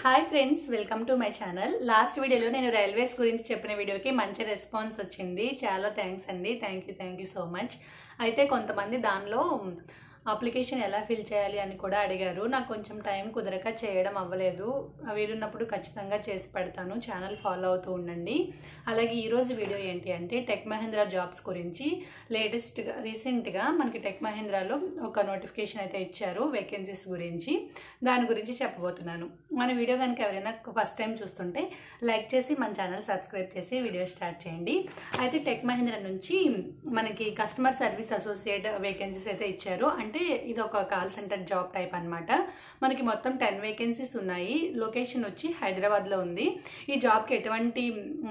Hi friends, welcome to my channel. Last వీడియోలో నేను railways గురించి చెప్పిన వీడియోకి మంచి రెస్పాన్స్ వచ్చింది. చాలా థ్యాంక్స్ అండి. Thank you so much. అయితే కొంతమంది దానిలో అప్లికేషన్ ఎలా ఫిల్ చేయాలి అని కూడా అడిగారు. నాకు కొంచెం టైం కుదరక చేయడం అవ్వలేదు. వీలున్నప్పుడు ఖచ్చితంగా చేసి పెడతాను. ఛానల్ ఫాలో అవుతూ ఉండండి. అలాగే ఈరోజు వీడియో ఏంటి అంటే టెక్ మహీంద్రా జాబ్స్ గురించి రీసెంట్గా మనకి టెక్ మహీంద్రాలో ఒక నోటిఫికేషన్ అయితే ఇచ్చారు వేకెన్సీస్ గురించి. దాని గురించి చెప్పబోతున్నాను. మన వీడియో కనుక ఎవరైనా ఫస్ట్ టైం చూస్తుంటే లైక్ చేసి మన ఛానల్ సబ్స్క్రైబ్ చేసి వీడియో స్టార్ట్ చేయండి. అయితే టెక్ మహీంద్రా నుంచి మనకి కస్టమర్ సర్వీస్ అసోసియేట్ వేకెన్సీస్ అయితే ఇచ్చారు. అంటే ఇది ఒక కాల్ సెంటర్ జాబ్ టైప్ అన్నమాట. మనకి మొత్తం 10 వేకెన్సీస్ ఉన్నాయి. లొకేషన్ వచ్చి హైదరాబాద్లో ఉంది. ఈ జాబ్కి ఎటువంటి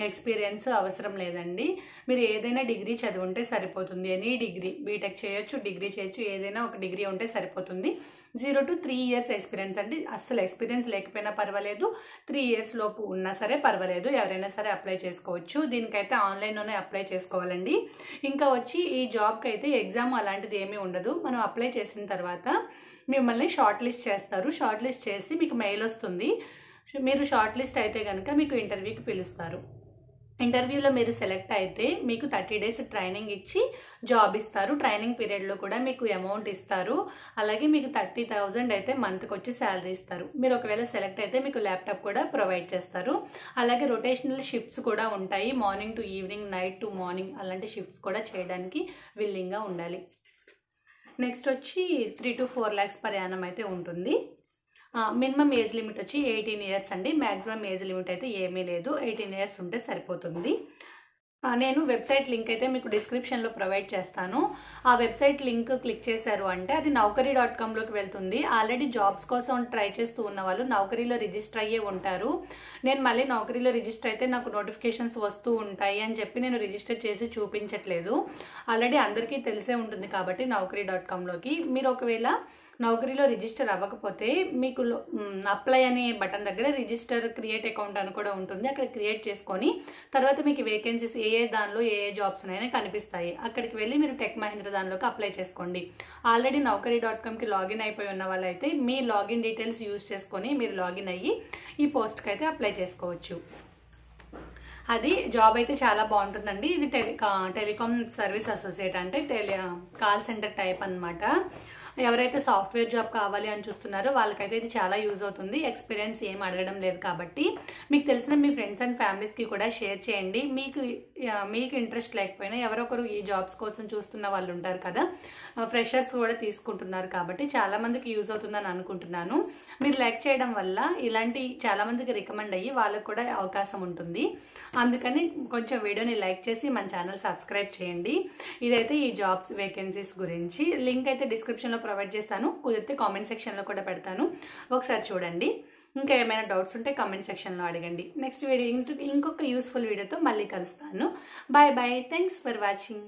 ఎక్స్పీరియన్స్ అవసరం లేదండి. మీరు ఏదైనా డిగ్రీ చదివి సరిపోతుంది. ఎనీ డిగ్రీ, బీటెక్ చేయొచ్చు, డిగ్రీ చేయొచ్చు, ఏదైనా ఒక డిగ్రీ ఉంటే సరిపోతుంది. 0 to 3 years ఎక్స్పీరియన్స్ అంటే అస్సలు ఎక్స్పీరియన్స్ లేకపోయినా పర్వాలేదు, 3 years లోపు ఉన్నా సరే పర్వాలేదు, ఎవరైనా సరే అప్లై చేసుకోవచ్చు. దీనికైతే ఆన్లైన్లోనే అప్లై చేసుకోవాలండి. ఇంకా వచ్చి ఈ జాబ్కి అయితే ఎగ్జామ్ అలాంటిది ఏమీ ఉండదు. మనం అప్లై చేసిన తర్వాత మిమ్మల్ని షార్ట్ లిస్ట్ చేస్తారు. షార్ట్ లిస్ట్ చేసి మీకు మెయిల్ వస్తుంది. మీరు షార్ట్ లిస్ట్ అయితే కనుక మీకు ఇంటర్వ్యూకి పిలుస్తారు. ఇంటర్వ్యూలో మీరు సెలెక్ట్ అయితే మీకు 30 days ట్రైనింగ్ ఇచ్చి జాబ్ ఇస్తారు. ట్రైనింగ్ పీరియడ్లో కూడా మీకు అమౌంట్ ఇస్తారు. అలాగే మీకు 30,000 అయితే మంత్కి వచ్చి శాలరీ ఇస్తారు. మీరు ఒకవేళ సెలెక్ట్ అయితే మీకు ల్యాప్టాప్ కూడా ప్రొవైడ్ చేస్తారు. అలాగే రొటేషనల్ షిఫ్ట్స్ కూడా ఉంటాయి. Morning to evening, night to morning అలాంటి షిఫ్ట్స్ కూడా చేయడానికి విల్లింగ్గా ఉండాలి. నెక్స్ట్ వచ్చి 3 to 4 lakhs per annum అయితే ఉంటుంది. మినిమం ఏజ్ లిమిట్ వచ్చి 18 years అండి. మ్యాక్సిమం ఏజ్ లిమిట్ అయితే ఏమీ లేదు. 18 years ఉంటే సరిపోతుంది. నేను వెబ్సైట్ లింక్ అయితే మీకు డిస్క్రిప్షన్లో ప్రొవైడ్ చేస్తాను. ఆ వెబ్సైట్ లింక్ క్లిక్ చేశారు అంటే అది naukari.comలోకి వెళ్తుంది. ఆల్రెడీ జాబ్స్ కోసం ట్రై చేస్తూ ఉన్న వాళ్ళు నౌకరీలో రిజిస్టర్ అయ్యే ఉంటారు. నేను మళ్ళీ నౌకరీలో రిజిస్టర్ అయితే నాకు నోటిఫికేషన్స్ వస్తూ ఉంటాయి అని చెప్పి నేను రిజిస్టర్ చేసి చూపించట్లేదు. ఆల్రెడీ అందరికీ తెలిసే ఉంటుంది కాబట్టి naukari.comలోకి మీరు ఒకవేళ నౌకరీలో రిజిస్టర్ అవ్వకపోతే మీకు అప్లై అనే బటన్ దగ్గర రిజిస్టర్ క్రియేట్ అకౌంట్ అని కూడా ఉంటుంది. అక్కడ క్రియేట్ చేసుకొని తర్వాత మీకు వేకెన్సీస్ దానిలో ఏ జాబ్స్ ఉన్నాయని కనిపిస్తాయి. అక్కడికి వెళ్ళి మీరు టెక్ మహీంద్రా దానిలోకి అప్లై చేసుకోండి. ఆల్రెడీ naukari.comకి లాగిన్ అయిపోయి ఉన్న వాళ్ళైతే మీ లాగిన్ డీటెయిల్స్ యూజ్ చేసుకొని మీరు లాగిన్ అయ్యి ఈ పోస్ట్కి అయితే అప్లై చేసుకోవచ్చు. అది జాబ్ అయితే చాలా బాగుంటుందండి. ఇది టెలికామ్ సర్వీస్ అసోసియేట్ అంటే కాల్ సెంటర్ టైప్ అన్నమాట. ఎవరైతే సాఫ్ట్వేర్ జాబ్ కావాలి అని చూస్తున్నారో వాళ్ళకైతే ఇది చాలా యూజ్ అవుతుంది. ఎక్స్పీరియన్స్ ఏం అడగడం లేదు కాబట్టి మీకు తెలిసిన మీ ఫ్రెండ్స్ అండ్ ఫ్యామిలీస్కి కూడా షేర్ చేయండి. మీకు ఇంట్రెస్ట్ లేకపోయినా ఎవరొకరు ఈ జాబ్స్ కోసం చూస్తున్న వాళ్ళు ఉంటారు కదా, ఫ్రెషర్స్ కూడా తీసుకుంటున్నారు కాబట్టి చాలామందికి యూజ్ అవుతుందని అనుకుంటున్నాను. మీరు లైక్ చేయడం వల్ల ఇలాంటి చాలామందికి రికమెండ్ అయ్యి వాళ్ళకు కూడా అవకాశం ఉంటుంది. అందుకని కొంచెం వీడియోని లైక్ చేసి మన ఛానల్ సబ్స్క్రైబ్ చేయండి. ఇదైతే ఈ జాబ్స్ వేకెన్సీస్ గురించి. లింక్ అయితే డిస్క్రిప్షన్లో ప్రొవైడ్ చేస్తాను. కుదిరితే కామెంట్ సెక్షన్లో కూడా పెడతాను, ఒకసారి చూడండి. ఇంకా ఏమైనా డౌట్స్ ఉంటే కామెంట్ సెక్షన్లో అడగండి. నెక్స్ట్ వీడియో ఇంకొక యూస్ఫుల్ వీడియోతో మళ్ళీ కలుస్తాను. Bye bye. Thanks for watching.